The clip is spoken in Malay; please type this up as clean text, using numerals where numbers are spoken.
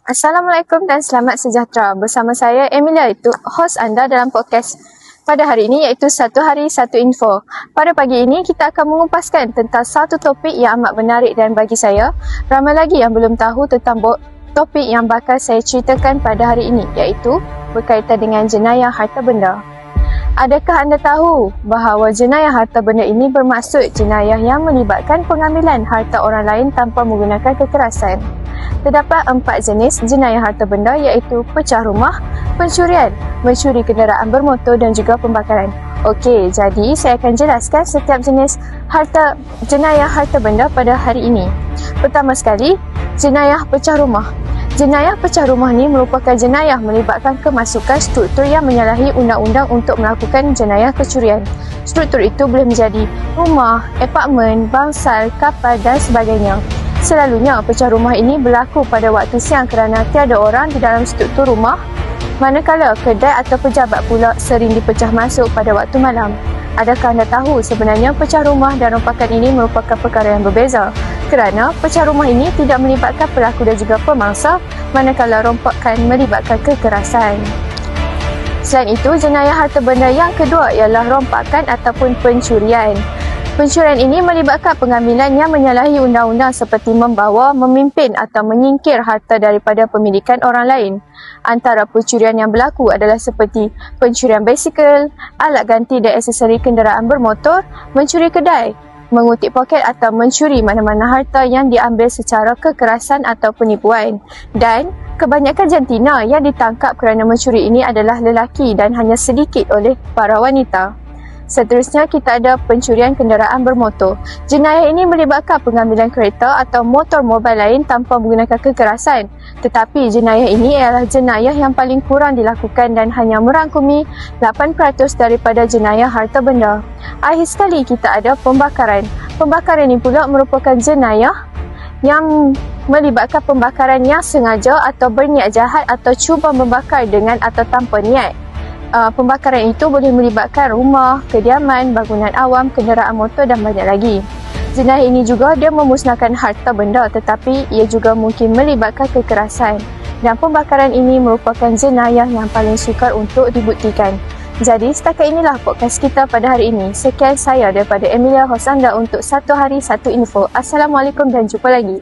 Assalamualaikum dan selamat sejahtera. Bersama saya Emilia, itu host anda dalam podcast pada hari ini, iaitu Satu Hari Satu Info. Pada pagi ini kita akan mengupaskan tentang satu topik yang amat menarik dan bagi saya ramai lagi yang belum tahu tentang topik yang bakal saya ceritakan pada hari ini, iaitu berkaitan dengan jenayah harta benda. Adakah anda tahu bahawa jenayah harta benda ini bermaksud jenayah yang melibatkan pengambilan harta orang lain tanpa menggunakan kekerasan? Terdapat 4 jenis jenayah harta benda, iaitu pecah rumah, pencurian, mencuri kenderaan bermotor dan juga pembakaran. Okey, jadi saya akan jelaskan setiap jenis jenayah harta benda pada hari ini. Pertama sekali, jenayah pecah rumah. Jenayah pecah rumah ni merupakan jenayah melibatkan kemasukan struktur yang menyalahi undang-undang untuk melakukan jenayah kecurian. Struktur itu boleh menjadi rumah, apartmen, bangsal, kapal dan sebagainya. Selalunya, pecah rumah ini berlaku pada waktu siang kerana tiada orang di dalam struktur rumah, manakala kedai atau pejabat pula sering dipecah masuk pada waktu malam. Adakah anda tahu sebenarnya pecah rumah dan rompakan ini merupakan perkara yang berbeza? Kerana pecah rumah ini tidak melibatkan pelaku dan juga pemangsa, manakala rompakan melibatkan kekerasan. Selain itu, jenayah harta benda yang kedua ialah rompakan ataupun pencurian. Pencurian ini melibatkan pengambilan yang menyalahi undang-undang seperti membawa, memimpin atau menyingkir harta daripada pemilikan orang lain. Antara pencurian yang berlaku adalah seperti pencurian basikal, alat ganti dan aksesori kenderaan bermotor, mencuri kedai, mengutip poket atau mencuri mana-mana harta yang diambil secara kekerasan atau penipuan. Dan kebanyakan jantina yang ditangkap kerana mencuri ini adalah lelaki dan hanya sedikit oleh para wanita. Seterusnya, kita ada pencurian kenderaan bermotor. Jenayah ini melibatkan pengambilan kereta atau motor mobil lain tanpa menggunakan kekerasan. Tetapi jenayah ini ialah jenayah yang paling kurang dilakukan dan hanya merangkumi 8% daripada jenayah harta benda. Akhir sekali, kita ada pembakaran. Pembakaran ini pula merupakan jenayah yang melibatkan pembakaran yang sengaja atau berniat jahat atau cuba membakar dengan atau tanpa niat. Pembakaran itu boleh melibatkan rumah, kediaman, bangunan awam, kenderaan motor dan banyak lagi. Jenayah ini juga dia memusnahkan harta benda, tetapi ia juga mungkin melibatkan kekerasan. Dan pembakaran ini merupakan jenayah yang paling sukar untuk dibuktikan. Jadi setakat inilah podcast kita pada hari ini. Sekian saya daripada Emilia, host anda untuk Satu Hari Satu Info. Assalamualaikum dan jumpa lagi.